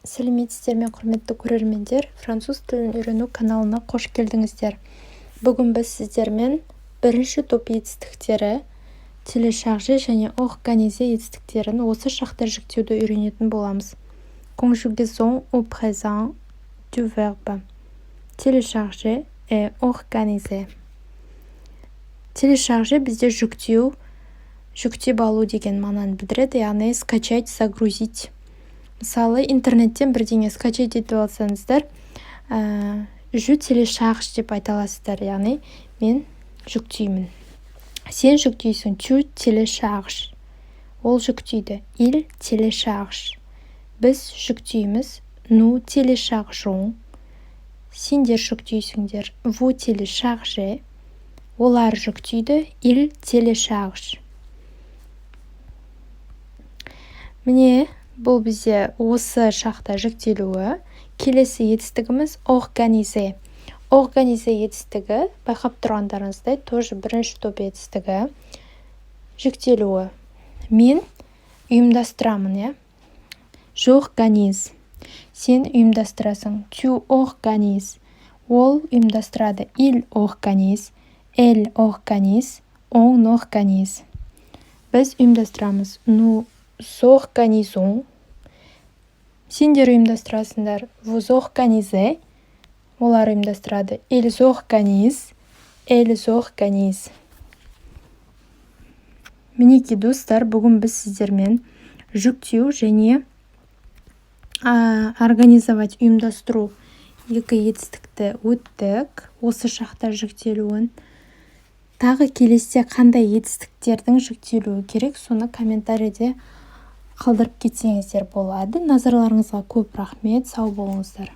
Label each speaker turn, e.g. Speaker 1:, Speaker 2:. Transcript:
Speaker 1: Сәлеметсіздер ме, құрметті көрермендер, француз тілін үйрену каналына қош келдіңіздер. Бүгін біз сіздермен бірінші топ етістіктері, телешарже және организе етістіктерін осы шақта жіктеуді үйренетін боламыз. Conjugaison au présent du verbe. Télécharger et organiser. Télécharger бізде жүктеп алу деген мағынаны білдіреді, яғни скачать, загрузить. Мысалы, интернеттен бірдеңе скачать етіп алсаңыздар, je télécharge деп айта аласыздар, яғни мен жүктеймін. Сен жүктейсің, tu télécharges. Ол жүктейді, il télécharge. Біз жүктейміз, nous téléchargeons. Сендер жүктейсіңдер, vous téléchargez. Олар жүктейді, il télécharge. Міне, бұл бізде осы шақта жүктелуі. Келесі етістігіміз organize. Organize етістігі, байқап тұрғандарыңыздай, тоже бірінші топ етістігі. Жүктелуі. Мен ұйымдастырамын, J'organise. Сен ұйымдастырасың, tu organises. Ол ұйымдастырады, il organise. Elle organise. On organise. Біз ұйымдастырамыз, nous organisons. Сендер ұйымдастырасыңдар, vous organisez. Олар ұйымдастырады, ils organisent. Elles organisent. Мінеки достар, бүгін біз сіздермен жүктеу және организовать, ұйымдастыру екі етістікті өттік. Осы шақта жүктелуін. Тағы келесте қандай етістіктердің жүктелуі керек, соны комментарийде қалдырып кетсеңіздер болады. Назарларыңызға көп рахмет, сау болыңыздар.